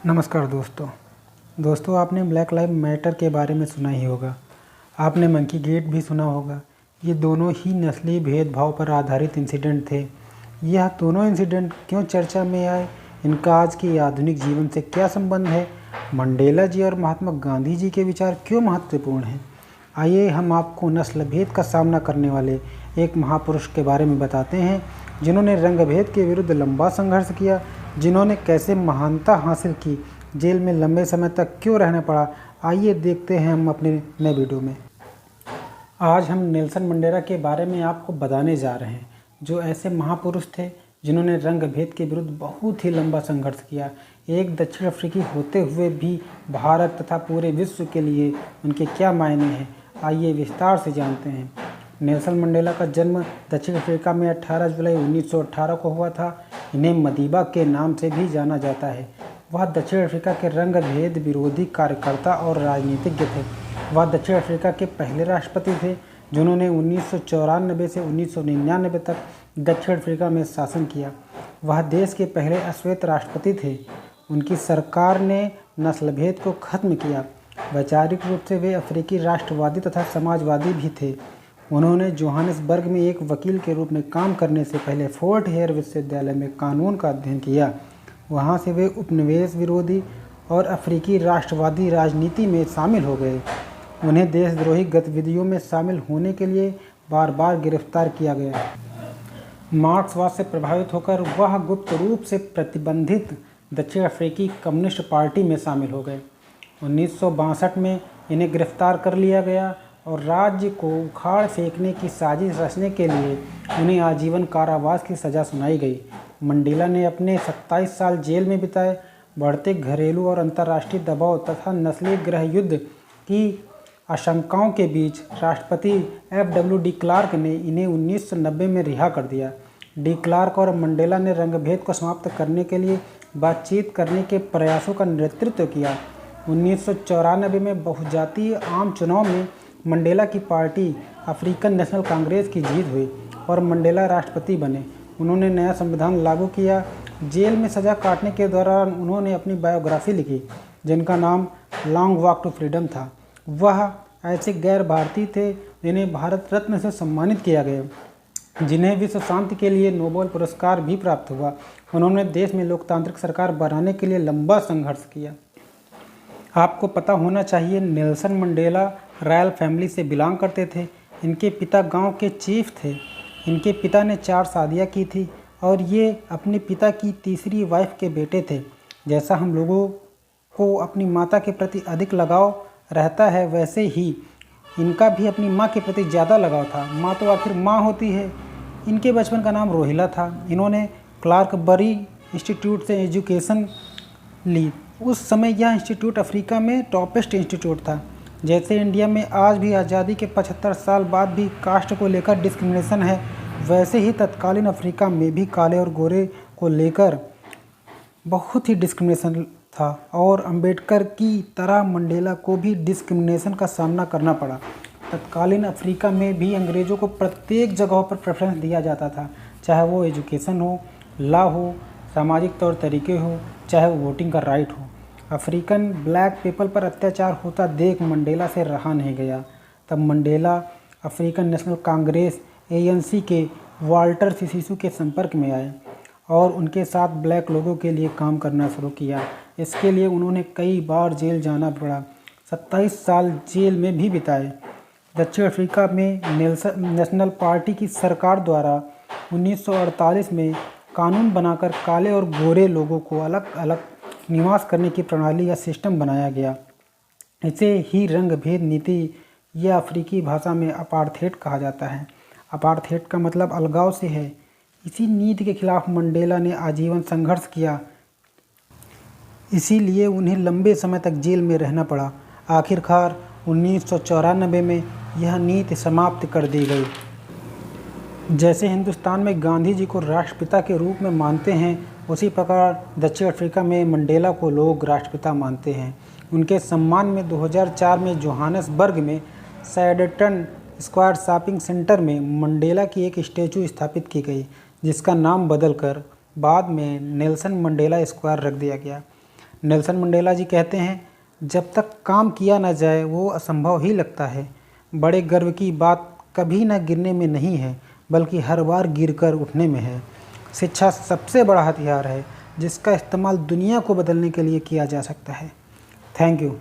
नमस्कार दोस्तों आपने ब्लैक लाइव मैटर के बारे में सुना ही होगा। आपने मंकी गेट भी सुना होगा। ये दोनों ही नस्ली भेदभाव पर आधारित इंसिडेंट थे। यह दोनों इंसिडेंट क्यों चर्चा में आए, इनका आज के आधुनिक जीवन से क्या संबंध है, मंडेला जी और महात्मा गांधी जी के विचार क्यों महत्वपूर्ण हैं। आइए हम आपको नस्ल भेद का सामना करने वाले एक महापुरुष के बारे में बताते हैं, जिन्होंने रंग भेद के विरुद्ध लंबा संघर्ष किया, जिन्होंने कैसे महानता हासिल की, जेल में लंबे समय तक क्यों रहना पड़ा। आइए देखते हैं हम अपने नए वीडियो में। आज हम नेल्सन मंडेला के बारे में आपको बताने जा रहे हैं, जो ऐसे महापुरुष थे जिन्होंने रंग भेद के विरुद्ध बहुत ही लंबा संघर्ष किया। एक दक्षिण अफ्रीकी होते हुए भी भारत तथा पूरे विश्व के लिए उनके क्या मायने हैं, आइए विस्तार से जानते हैं। नेल्सन मंडेला का जन्म दक्षिण अफ्रीका में 18 जुलाई 1918 को हुआ था। इन्हें मदीबा के नाम से भी जाना जाता है। वह दक्षिण अफ्रीका के रंग भेद विरोधी कार्यकर्ता और राजनीतिज्ञ थे। वह दक्षिण अफ्रीका के पहले राष्ट्रपति थे जिन्होंने 1994 से 1999 तक दक्षिण अफ्रीका में शासन किया। वह देश के पहले अश्वेत राष्ट्रपति थे। उनकी सरकार ने नस्लभेद को खत्म किया। वैचारिक रूप से वे अफ्रीकी राष्ट्रवादी तथा समाजवादी भी थे। उन्होंने जोहानिसबर्ग में एक वकील के रूप में काम करने से पहले फोर्ट हेयर विश्वविद्यालय में कानून का अध्ययन किया। वहां से वे उपनिवेश विरोधी और अफ्रीकी राष्ट्रवादी राजनीति में शामिल हो गए। उन्हें देशद्रोही गतिविधियों में शामिल होने के लिए बार बार गिरफ्तार किया गया। मार्क्सवाद से प्रभावित होकर वह गुप्त रूप से प्रतिबंधित दक्षिण अफ्रीकी कम्युनिस्ट पार्टी में शामिल हो गए। 1962 में इन्हें गिरफ्तार कर लिया गया और राज्य को उखाड़ फेंकने की साजिश रचने के लिए उन्हें आजीवन कारावास की सज़ा सुनाई गई। मंडेला ने अपने 27 साल जेल में बिताए। बढ़ते घरेलू और अंतर्राष्ट्रीय दबाव तथा नस्लीय गृह युद्ध की आशंकाओं के बीच राष्ट्रपति FW डी क्लार्क ने इन्हें 1990 में रिहा कर दिया। डी क्लार्क और मंडेला ने रंगभेद को समाप्त करने के लिए बातचीत करने के प्रयासों का नेतृत्व किया। 1994 में बहुजातीय आम चुनाव में मंडेला की पार्टी अफ्रीकन नेशनल कांग्रेस की जीत हुई और मंडेला राष्ट्रपति बने। उन्होंने नया संविधान लागू किया। जेल में सज़ा काटने के दौरान उन्होंने अपनी बायोग्राफी लिखी, जिनका नाम लॉन्ग वॉक टू फ्रीडम था। वह ऐसे गैर भारतीय थे जिन्हें भारत रत्न से सम्मानित किया गया, जिन्हें विश्व शांति के लिए नोबेल पुरस्कार भी प्राप्त हुआ। उन्होंने देश में लोकतांत्रिक सरकार बनाने के लिए लंबा संघर्ष किया। आपको पता होना चाहिए, नेल्सन मंडेला रॉयल फैमिली से बिलोंग करते थे। इनके पिता गांव के चीफ थे। इनके पिता ने 4 शादियां की थी और ये अपने पिता की तीसरी वाइफ के बेटे थे। जैसा हम लोगों को अपनी माता के प्रति अधिक लगाव रहता है, वैसे ही इनका भी अपनी माँ के प्रति ज़्यादा लगाव था। माँ तो आखिर माँ होती है। इनके बचपन का नाम रोहिला था। इन्होंने क्लार्कबरी इंस्टीट्यूट से एजुकेशन ली। उस समय यह इंस्टीट्यूट अफ्रीका में टॉपेस्ट इंस्टीट्यूट था। जैसे इंडिया में आज भी आज़ादी के 75 साल बाद भी कास्ट को लेकर डिस्क्रिमिनेशन है, वैसे ही तत्कालीन अफ्रीका में भी काले और गोरे को लेकर बहुत ही डिस्क्रिमिनेशन था और अंबेडकर की तरह मंडेला को भी डिस्क्रिमिनेशन का सामना करना पड़ा। तत्कालीन अफ्रीका में भी अंग्रेज़ों को प्रत्येक जगहों पर प्रेफरेंस दिया जाता था, चाहे वो एजुकेशन हो, लॉ हो, सामाजिक तौर तरीके हो, चाहे वो वोटिंग का राइट हो। अफ्रीकन ब्लैक पीपल पर अत्याचार होता देख मंडेला से रहा नहीं गया। तब Mandela African national Congress ANC के वाल्टर सिसीसू के संपर्क में आए और उनके साथ ब्लैक लोगों के लिए काम करना शुरू किया। इसके लिए उन्होंने कई बार जेल जाना पड़ा। 27 साल जेल में भी बिताए। दक्षिण अफ्रीका में नेशनल पार्टी की सरकार द्वारा 1948 में कानून बनाकर काले और गोरे लोगों को अलग अलग निवास करने की प्रणाली या सिस्टम बनाया गया। इसे ही रंग भेद नीति या अफ्रीकी भाषा में अपार्थेड कहा जाता है। अपार्थेड का मतलब अलगाव से है। इसी नीति के खिलाफ मंडेला ने आजीवन संघर्ष किया, इसीलिए उन्हें लंबे समय तक जेल में रहना पड़ा। आखिरकार 1994 में यह नीति समाप्त कर दी गई। जैसे हिंदुस्तान में गांधी जी को राष्ट्रपिता के रूप में मानते हैं, उसी प्रकार दक्षिण अफ्रीका में मंडेला को लोग राष्ट्रपिता मानते हैं। उनके सम्मान में 2004 में जोहानिसबर्ग में सैडटन स्क्वायर शॉपिंग सेंटर में मंडेला की एक स्टैचू स्थापित की गई, जिसका नाम बदलकर बाद में नेल्सन मंडेला स्क्वायर रख दिया गया। नेल्सन मंडेला जी कहते हैं, जब तक काम किया न जाए वो असंभव ही लगता है। बड़े गर्व की बात कभी न गिरने में नहीं है, बल्कि हर बार गिरकर उठने में है। शिक्षा सबसे बड़ा हथियार है जिसका इस्तेमाल दुनिया को बदलने के लिए किया जा सकता है। Thank you.